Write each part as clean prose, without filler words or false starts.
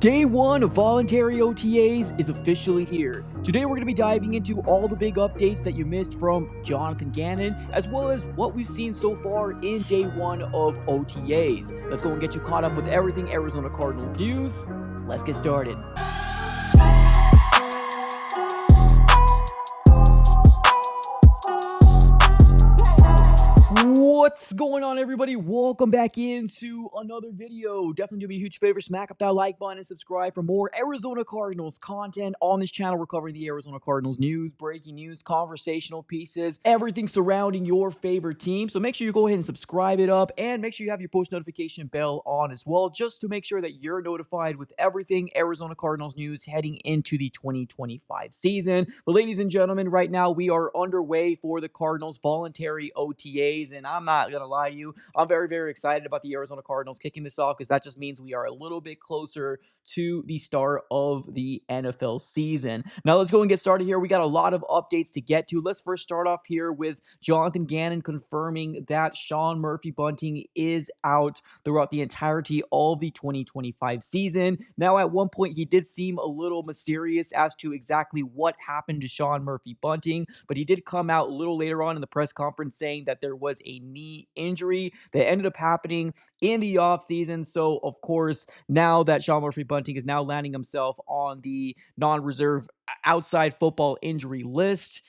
Day one of voluntary OTAs is officially here. Today we're going to be diving into all the big updates that you missed from Jonathan Ganon, as well as what we've seen so far in day one of OTAs. Let's go and get you caught up with everything Arizona Cardinals news. Let's get started. What's going on, everybody? Welcome back into another video. Definitely do me a huge favor, smack up that like button and subscribe for more Arizona Cardinals content. On this channel, we're covering the Arizona Cardinals news, breaking news, conversational pieces, everything surrounding your favorite team. So make sure you go ahead and subscribe it up, and make sure you have your post notification bell on as well, just to make sure that you're notified with everything Arizona Cardinals news heading into the 2025 season. But ladies and gentlemen, right now we are underway for the Cardinals voluntary OTAs, and I'm not going to lie to you, I'm very, very excited about the Arizona Cardinals kicking this off, because that just means we are a little bit closer to the start of the NFL season. Now, let's go and get started here. We got a lot of updates to get to. Let's first start off here with Jonathan Gannon confirming that Shawn Bunting is out throughout the entirety of the 2025 season. Now, at one point, he did seem a little mysterious as to exactly what happened to Shawn Bunting, but he did come out a little later on in the press conference saying that there was a knee injury that ended up happening in the offseason. So, of course, now that Shawn Bunting is now landing himself on the non-reserve outside football injury list,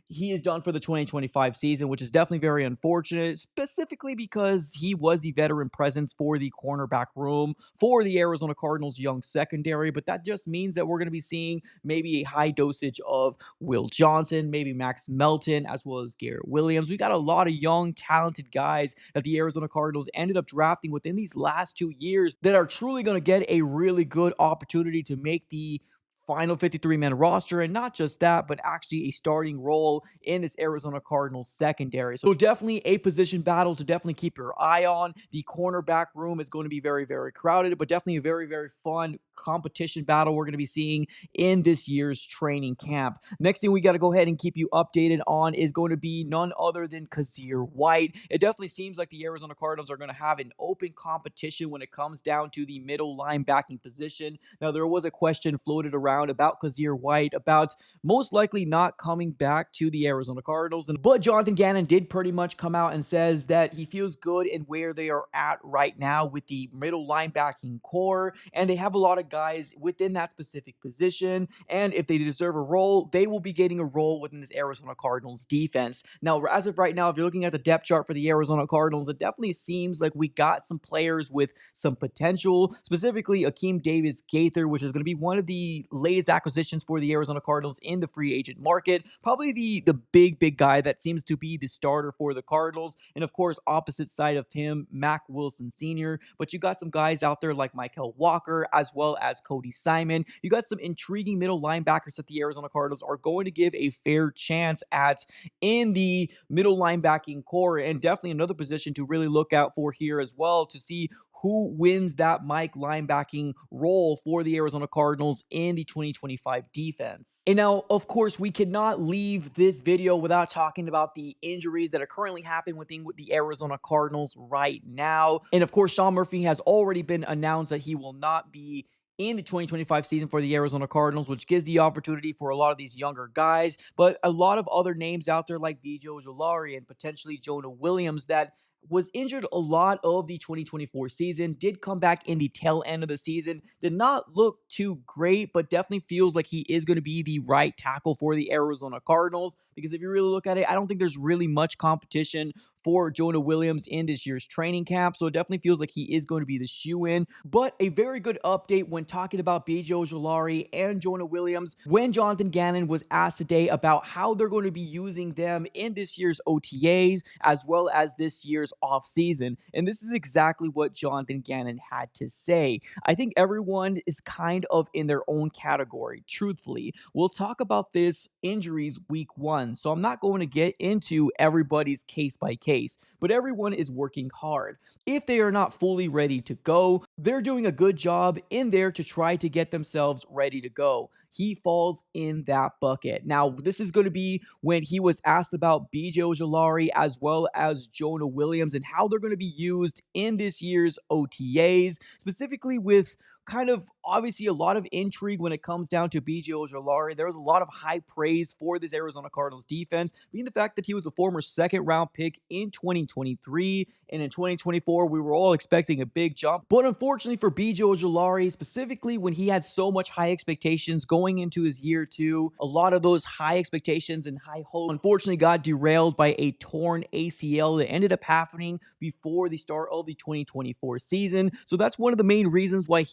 he is done for the 2025 season, which is definitely very unfortunate, specifically because he was the veteran presence for the cornerback room for the Arizona Cardinals young secondary. But that just means that we're going to be seeing maybe a high dosage of Will Johnson, maybe Max Melton, as well as Garrett Williams. We got a lot of young, talented guys that the Arizona Cardinals ended up drafting within these last 2 years that are truly going to get a really good opportunity to make the final 53-man roster, and not just that, but actually a starting role in this Arizona Cardinals secondary. So definitely a position battle to definitely keep your eye on. The cornerback room is going to be very, very crowded, but definitely a very, very fun competition battle we're going to be seeing in this year's training camp. Next thing we got to go ahead and keep you updated on is going to be none other than Kazir White. It definitely seems like the Arizona Cardinals are going to have an open competition when it comes down to the middle linebacking position. Now, there was a question floated around about Kazir White, about most likely not coming back to the Arizona Cardinals. But Jonathan Gannon did pretty much come out and says that he feels good in where they are at right now with the middle linebacking core, and they have a lot of guys within that specific position, and if they deserve a role, they will be getting a role within this Arizona Cardinals defense. Now, as of right now, if you're looking at the depth chart for the Arizona Cardinals, it definitely seems like we got some players with some potential, specifically Akeem Davis-Gaither, which is going to be one of the latest acquisitions for the Arizona Cardinals in the free agent market. Probably the big guy that seems to be the starter for the Cardinals. And of course, opposite side of him, Mac Wilson Sr. But you got some guys out there like Michael Walker, as well as Cody Simon. You got some intriguing middle linebackers that the Arizona Cardinals are going to give a fair chance at in the middle linebacking core, and definitely another position to really look out for here as well, to see who wins that Mike linebacking role for the Arizona Cardinals in the 2025 defense. And now, of course, we cannot leave this video without talking about the injuries that are currently happening within the Arizona Cardinals right now. And of course, Sean Murphy has already been announced that he will not be in the 2025 season for the Arizona Cardinals, which gives the opportunity for a lot of these younger guys, but a lot of other names out there like Gelari and potentially Jonah Williams that was injured a lot of the 2024 season, did come back in the tail end of the season, did not look too great, but definitely feels like he is going to be the right tackle for the Arizona Cardinals, because if you really look at it, I don't think there's really much competition for Jonah Williams in this year's training camp, so it definitely feels like he is going to be the shoe-in. But a very good update when talking about Gelari and Jonah Williams, when Jonathan Gannon was asked today about how they're going to be using them in this year's OTAs, as well as this year's offseason. And this is exactly what Jonathan Gannon had to say. I think everyone is kind of in their own category, truthfully. We'll talk about this injuries week one, so I'm not going to get into everybody's case by case, but everyone is working hard. If they are not fully ready to go, they're doing a good job in there to try to get themselves ready to go. He falls in that bucket. Now, this is going to be when he was asked about Gelari as well as Jonah Williams and how they're going to be used in this year's OTAs, specifically with kind of obviously a lot of intrigue when it comes down to BJ Ojulari. There was a lot of high praise for this Arizona Cardinals defense, being the fact that he was a former second-round pick in 2023, and in 2024, we were all expecting a big jump. But unfortunately for BJ Ojulari, specifically when he had so much high expectations going into his year two, a lot of those high expectations and high hopes unfortunately got derailed by a torn ACL that ended up happening before the start of the 2024 season. So that's one of the main reasons why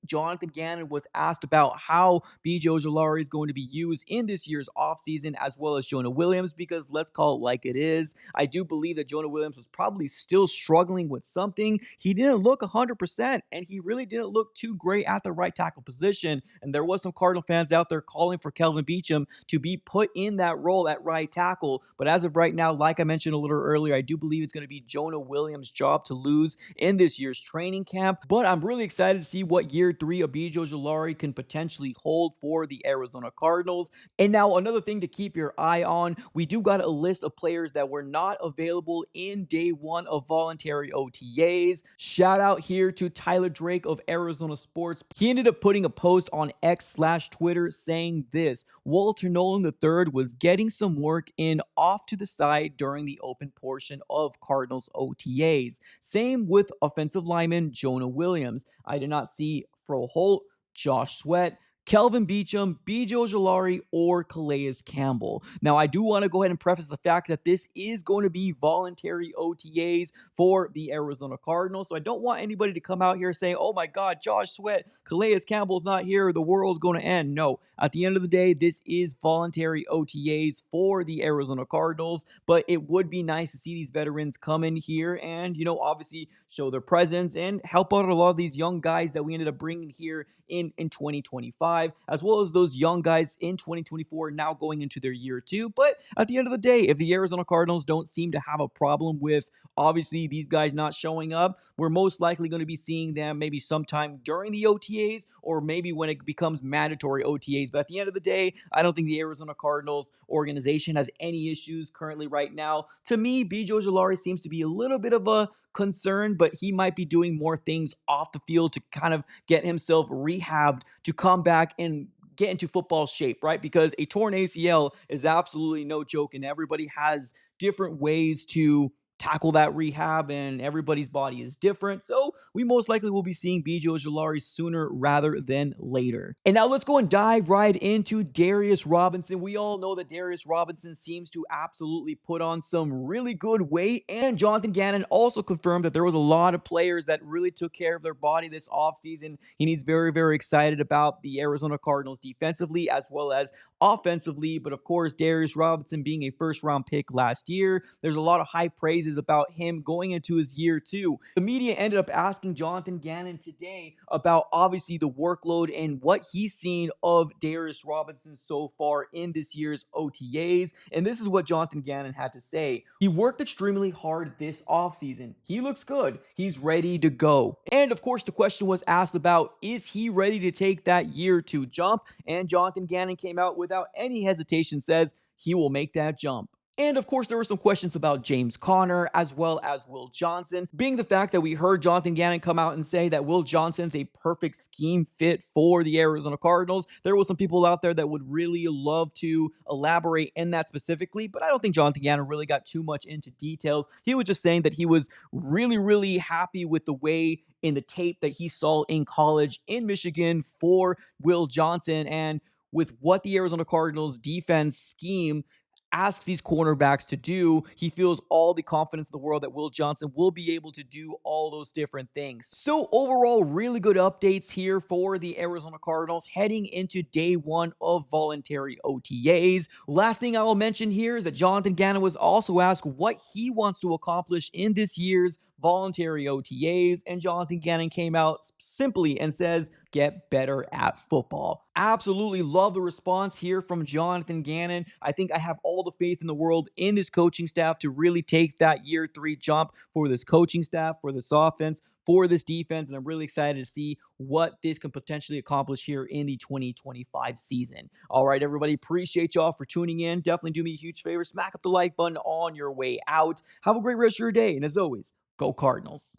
Jonathan Gannon, was asked about how BJ Ojulari is going to be used in this year's offseason, as well as Jonah Williams, because let's call it like it is. I do believe that Jonah Williams was probably still struggling with something. He didn't look 100%, and he really didn't look too great at the right tackle position. And there was some Cardinal fans out there calling for Kelvin Beachum to be put in that role at right tackle. But as of right now, like I mentioned a little earlier, I do believe it's going to be Jonah Williams' job to lose in this year's training camp. But I'm really excited to see what year three of BJ Ojulari can potentially hold for the Arizona Cardinals. And now another thing to keep your eye on, we do got a list of players that were not available in day one of voluntary OTAs. Shout out here to Tyler Drake of Arizona Sports. He ended up putting a post on X/Twitter saying this: Walter Nolan III was getting some work in off to the side during the open portion of Cardinals OTAs. Same with offensive lineman Jonah Williams. I did not see Fro Holt, Josh Sweat, Kelvin Beachum, BJ Ojulari, or Calais Campbell. Now, I do want to go ahead and preface the fact that this is going to be voluntary OTAs for the Arizona Cardinals, so I don't want anybody to come out here saying, oh my God, Josh Sweat, Calais Campbell's not here, the world's going to end. No, at the end of the day, this is voluntary OTAs for the Arizona Cardinals, but it would be nice to see these veterans come in here and, obviously show their presence and help out a lot of these young guys that we ended up bringing here in 2025, as well as those young guys in 2024 now going into their year two. But at the end of the day, if the Arizona Cardinals don't seem to have a problem with obviously these guys not showing up, we're most likely going to be seeing them maybe sometime during the OTAs or maybe when it becomes mandatory OTAs. But at the end of the day, I don't think the Arizona Cardinals organization has any issues currently right now. To me, BJ Ojulari seems to be a little bit of a concern, but he might be doing more things off the field to kind of get himself rehabbed to come back and get into football shape, right? Because a torn ACL is absolutely no joke, and everybody has different ways to tackle that rehab, and everybody's body is different. So we most likely will be seeing BJ Ojulari sooner rather than later. And now let's go and dive right into Darius Robinson. We all know that Darius Robinson seems to absolutely put on some really good weight, and Jonathan Gannon also confirmed that there was a lot of players that really took care of their body this offseason, and he's very, very excited about the Arizona Cardinals defensively as well as offensively. But of course, Darius Robinson being a first-round pick last year, there's a lot of high praise about him going into his year two. The media ended up asking Jonathan Gannon today about obviously the workload and what he's seen of Darius Robinson so far in this year's OTAs. And this is what Jonathan Gannon had to say. He worked extremely hard this offseason. He looks good. He's ready to go. And of course, the question was asked about, is he ready to take that year two jump? And Jonathan Gannon came out without any hesitation, says he will make that jump. And of course, there were some questions about James Conner as well as Will Johnson, being the fact that we heard Jonathan Gannon come out and say that Will Johnson's a perfect scheme fit for the Arizona Cardinals. There was some people out there that would really love to elaborate in that specifically, but I don't think Jonathan Gannon really got too much into details. He was just saying that he was really, really happy with the way in the tape that he saw in college in Michigan for Will Johnson, and with what the Arizona Cardinals defense scheme asks these cornerbacks to do, he feels all the confidence in the world that Will Johnson will be able to do all those different things. So overall, really good updates here for the Arizona Cardinals heading into day one of voluntary OTAs. Last thing I will mention here is that Jonathan Gannon was also asked what he wants to accomplish in this year's voluntary OTAs, and Jonathan Gannon came out simply and says, get better at football. Absolutely love the response here from Jonathan Gannon. I think I have all the faith in the world in this coaching staff to really take that year three jump for this coaching staff, for this offense, for this defense, and I'm really excited to see what this can potentially accomplish here in the 2025 season. All right, everybody, appreciate y'all for tuning in. Definitely do me a huge favor. Smack up the like button on your way out. Have a great rest of your day, and as always, go Cardinals.